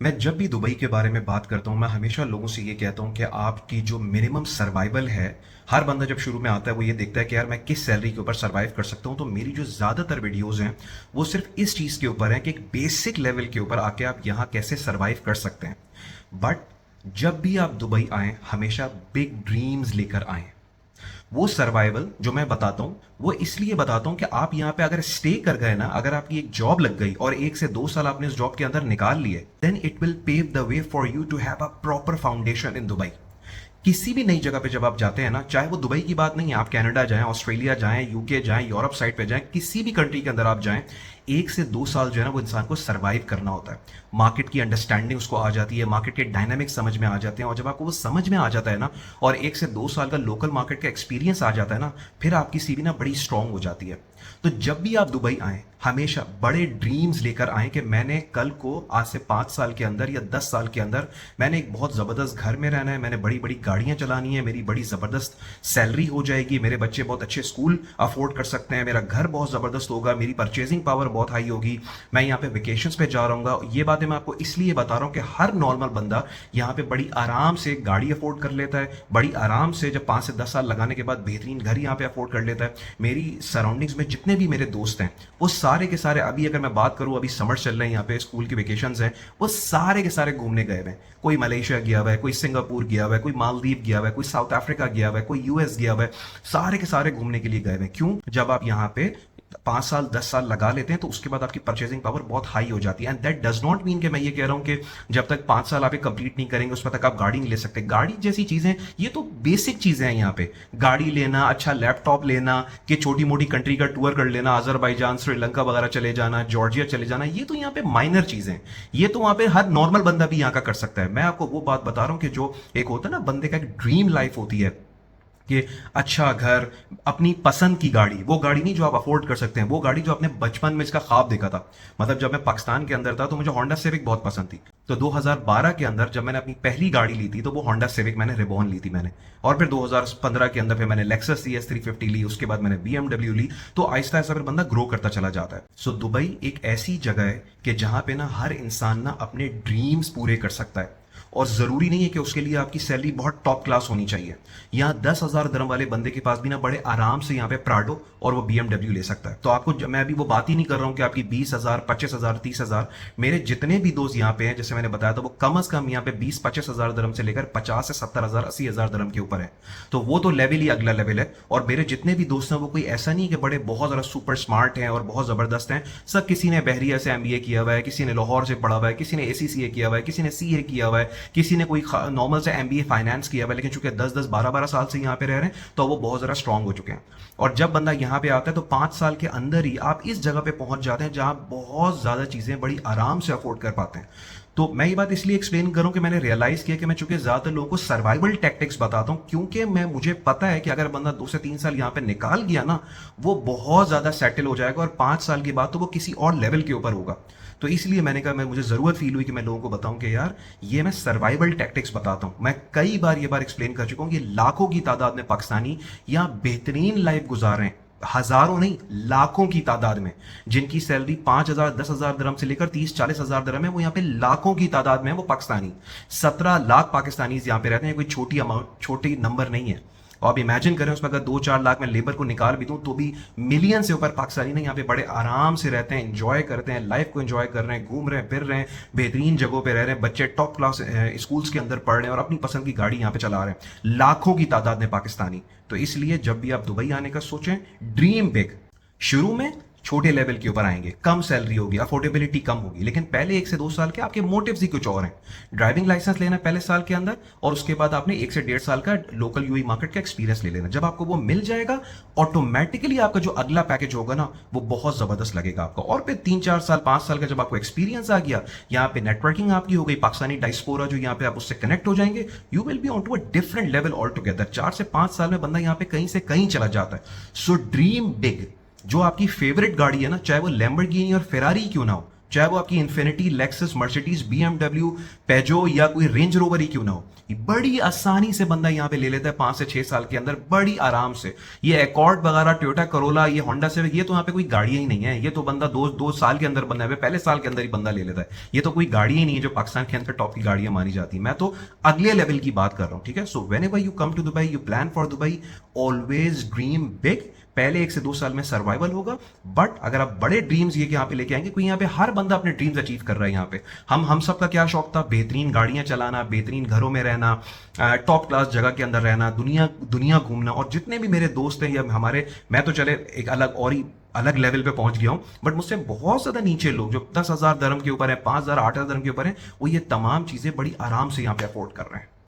मैं जब भी दुबई के बारे में बात करता हूँ, मैं हमेशा लोगों से ये कहता हूँ कि आपकी जो मिनिमम सर्वाइवल है, हर बंदा जब शुरू में आता है वो ये देखता है कि यार मैं किस सैलरी के ऊपर सर्वाइव कर सकता हूँ। तो मेरी जो ज़्यादातर वीडियोज़ हैं वो सिर्फ इस चीज़ के ऊपर है कि एक बेसिक लेवल के ऊपर आके आप यहाँ कैसे सर्वाइव कर सकते हैं। बट जब भी आप दुबई आएँ, हमेशा बिग ड्रीम्स लेकर आएँ। वो सर्वाइवल जो मैं बताता हूँ वो इसलिए बताता हूँ कि आप यहाँ पे अगर स्टे कर गए ना, अगर आपकी एक जॉब लग गई और 1 से 2 साल आपने उस जॉब के अंदर निकाल लिए, then it will pave the way for you to have a proper foundation in Dubai. किसी भी नई जगह पे जब आप जाते हैं ना, चाहे वो दुबई की बात नहीं है, आप कनाडा जाएं, ऑस्ट्रेलिया जाएं, यूके जाएं, यूरोप साइड पे जाएं, किसी भी कंट्री के अंदर आप जाएं, 1 से 2 साल जो है ना वो इंसान को सरवाइव करना होता है। मार्केट की अंडरस्टैंडिंग उसको आ जाती है, मार्केट के डायनामिक्स समझ में आ जाते हैं, और जब आपको वो समझ में आ जाता है ना, और 1 से 2 साल का लोकल मार्केट का एक्सपीरियंस आ जाता है ना, फिर आपकी सीवी ना बड़ी स्ट्रांग हो जाती है। तो जब भी आप दुबई आए, हमेशा बड़े ड्रीम्स लेकर आए कि मैंने कल को आज से 5 साल के अंदर या 10 साल के अंदर मैंने एक बहुत ज़बरदस्त घर में रहना है, मैंने बड़ी बड़ी गाड़ियां चलानी है, मेरी बड़ी ज़बरदस्त सैलरी हो जाएगी, मेरे बच्चे बहुत अच्छे स्कूल अफोर्ड कर सकते हैं, मेरा घर बहुत ज़बरदस्त होगा, मेरी परचेजिंग पावर बहुत हाई होगी, मैं यहाँ पे वेकेशंस पे जा रहा हूँ। ये बातें मैं आपको इसलिए बता रहा हूँ कि हर नॉर्मल बंदा यहाँ पे बड़ी आराम से गाड़ी अफोर्ड कर लेता है, बड़ी आराम से जब 5 से 10 साल लगाने के बाद बेहतरीन घर यहाँ पे अफोर्ड कर लेता है। मेरी सराउंडिंग्स में जितने भी मेरे दोस्त हैं वो सारे के सारे, अभी अगर मैं बात करूँ, अभी समर चल रहे हैं यहाँ पे, स्कूल की वेकेशंस हैं, वो सारे के सारे घूमने गए हुए हैं। कोई मलेशिया गया हुआ है, कोई सिंगापुर गया हुआ है, कोई मालदीव गया हुआ है, कोई साउथ अफ्रीका गया हुआ है, कोई यूएस गया हुआ है। सारे के सारे घूमने के लिए गए हुए हैं। क्यों? जब आप यहाँ पे 5 साल 10 साल लगा लेते हैं तो उसके बाद आपकी परचेसिंग पावर बहुत हाई हो जाती है। And that does not mean कि मैं ये कह रहा हूँ कि जब तक 5 साल आप कंप्लीट नहीं करेंगे उस पर तक आप गाड़ी नहीं ले सकते। गाड़ी जैसी चीजें, ये तो बेसिक चीजें हैं यहाँ पे। गाड़ी लेना, अच्छा लैपटॉप लेना, कि छोटी मोटी कंट्री का टूर कर लेना, अजरबैजान श्रीलंका वगैरह चले जाना, जॉर्जिया चले जाना, ये तो यहाँ पे माइनर चीजें हैं। ये तो वहाँ पे हर नॉर्मल बंदा भी यहाँ का कर सकता है। मैं आपको वो बात बता रहा हूँ कि जो एक होता है ना, बंदे का एक ड्रीम लाइफ होती है कि अच्छा घर, अपनी पसंद की गाड़ी, वो गाड़ी नहीं जो आप अफोर्ड कर सकते हैं, वो गाड़ी जो आपने बचपन में इसका ख्वाब देखा था। मतलब जब मैं पाकिस्तान के अंदर था तो मुझे होंडा सिविक बहुत पसंद थी। तो 2012 के अंदर जब मैंने अपनी पहली गाड़ी ली थी तो वो होंडा सिविक, मैंने रिबॉन ली थी मैंने। और फिर 2015 के अंदर फिर मैंने लेक्सस CS350 ली, उसके बाद मैंने BMW ली। तो आहिस्ता आहिस्ता फिर बंदा ग्रो करता चला जाता है। सो दुबई एक ऐसी जगह है कि जहां पे ना हर इंसान ना अपने ड्रीम्स पूरे कर सकता है। और जरूरी नहीं है कि उसके लिए आपकी सैलरी बहुत टॉप क्लास होनी चाहिए। यहाँ 10,000 दरम वाले बंदे के पास भी ना बड़े आराम से यहाँ पे प्राडो और वो BMW ले सकता है। तो आपको मैं अभी वो बात ही नहीं कर रहा हूँ कि आपकी 20,000 25,000 30,000। मेरे जितने भी दोस्त यहाँ पे हैं, जैसे मैंने बताया था, वो कम अज कम यहाँ पे 20-25,000 दरम से लेकर 50 से 70,000 80,000 दरम के ऊपर है। तो वो तो लेवल ही अगला लेवल है। और मेरे जितने भी दोस्त हैं वो कोई ऐसा नहीं है कि बड़े बहुत ज्यादा सुपर स्मार्ट हैं और बहुत जबरदस्त हैं। सब किसी ने बहरिया से MBA किया हुआ है, किसी ने लाहौर से पढ़ा हुआ है, किसी ने ACCA किया हुआ है, किसी ने CA किया हुआ है, किसी ने कोई नॉर्मल से MBA फाइनेंस किया हुआ है। लेकिन चूंकि 10-10 12-12 साल से यहाँ पे रह रहे हैं तो वो बहुत ज़्यादा स्ट्रांग हो चुके हैं। और जब बंदा यहाँ पे आता है तो 5 साल के अंदर ही आप इस जगह पे पहुंच जाते हैं जहां बहुत ज़्यादा चीज़ें बड़ी आराम से अफोर्ड कर पाते हैं। तो मैं ये बात इसलिए एक्सप्लेन कर रहा हूं कि मैंने रियलाइज किया कि मैं चूंकि ज्यादातर लोगों को सर्वाइवल टैक्टिक्स बताता हूं, क्योंकि मुझे पता है कि अगर बंदा 2 से 3 साल यहाँ पे निकाल गया ना, वो बहुत ज्यादा सेटल हो जाएगा और 5 साल के बाद तो वो किसी और लेवल के ऊपर होगा। तो इसलिए मैंने कहा, मैं मुझे जरूरत फील हुई कि मैं लोगों को बताऊं कि यार ये मैं सर्वाइवल टैक्टिक्स बताता हूं। मैं कई बार ये बार एक्सप्लेन कर चुका हूं कि लाखों की तादाद में पाकिस्तानी यहाँ बेहतरीन लाइफ गुजार रहे हैं, हजारों नहीं लाखों की तादाद में। जिनकी सैलरी 5,000 10,000 दरम से लेकर 30-40 हजार दरम है, वो यहाँ पे लाखों की तादाद में है। वो पाकिस्तानी 17 लाख पाकिस्तानी यहाँ पे रहते हैं। कोई छोटी अमाउंट, छोटी नंबर नहीं है। और आप इमेजिन करें उसमें अगर 2-4 लाख में लेबर को निकाल भी दूं तो भी मिलियन से ऊपर पाकिस्तानी ने यहाँ पे बड़े आराम से रहते हैं, एंजॉय करते हैं, लाइफ को एंजॉय कर रहे हैं, घूम रहे हैं, फिर रहे हैं, बेहतरीन जगहों पे रह रहे हैं, बच्चे टॉप क्लास स्कूल्स के अंदर पढ़ रहे हैं और अपनी पसंद की गाड़ी यहाँ पे चला रहे हैं। लाखों की तादाद में पाकिस्तानी। तो इसलिए जब भी आप दुबई आने का सोचें, ड्रीम बिग। शुरू में छोटे लेवल के ऊपर आएंगे, कम सैलरी होगी, अफोर्डेबिलिटी कम होगी, लेकिन पहले 1 से 2 साल के आपके मोटिव्स ही कुछ और हैं। ड्राइविंग लाइसेंस लेना पहले साल के अंदर, और उसके बाद आपने 1 से 1.5 साल का लोकल यूई मार्केट का एक्सपीरियंस ले लेना। जब आपको वो मिल जाएगा, ऑटोमेटिकली आपका जो अगला पैकेज होगा ना, वो बहुत जबरदस्त लगेगा आपको। और फिर 3-4 साल 5 साल का जब आपको एक्सपीरियंस आ गया, यहाँ पे नेटवर्किंग आपकी हो गई, पाकिस्तानी डायस्पोरा जो यहाँ पे आप उससे कनेक्ट हो जाएंगे, you will be on to a different level all together. 4 से 5 साल में बंदा यहाँ पे कहीं से कहीं चला जाता है। सो ड्रीम बिग। जो आपकी फेवरेट गाड़ी है ना, चाहे वो लैम्बोर्गिनी और फेरारी क्यों ना हो, चाहे वो आपकी infinity, Lexus, Mercedes, BMW, Peugeot या कोई रेंज रोवर ही क्यों ना हो, ये बड़ी आसानी से बंदा यहाँ पे ले लेता है 5 से 6 साल के अंदर, बड़ी आराम से। ये एकॉर्ड वगैरह, टोयोटा करोला, ये होंडा सिविक, ये तो यहाँ पे कोई गाड़ी ही नहीं है। ये तो बंदा 2 साल के अंदर, बंदा है पहले साल के अंदर ही बंदा ले लेता है। ये तो कोई गाड़ी ही नहीं है जो पाकिस्तान के अंदर टॉप की गाड़ियां मानी जाती है। मैं तो अगले लेवल की बात कर रहा हूं, ठीक है। So whenever you come to Dubai, you plan for Dubai, always dream big. पहले 1 से 2 साल में सर्वाइवल होगा, बट अगर आप बड़े ड्रीम्स ये यहाँ पे लेके आएंगे, कोई यहाँ पे हर बंदा अपने ड्रीम्स अचीव कर रहा है। यहाँ पे हम सबका क्या शौक था, बेहतरीन गाड़ियां चलाना, बेहतरीन घरों में रहना, टॉप क्लास जगह के अंदर रहना, दुनिया दुनिया घूमना। और जितने भी मेरे दोस्त हैं या हमारे, मैं तो चले एक अलग और ही अलग लेवल पे पहुंच गया हूं, बट मुझसे बहुत ज्यादा नीचे लोग जो 10,000 दरम के ऊपर है, 5,000 8,000 दरम के ऊपर है, वो ये तमाम चीजें बड़ी आराम से यहाँ पे अफोर्ड कर रहे हैं।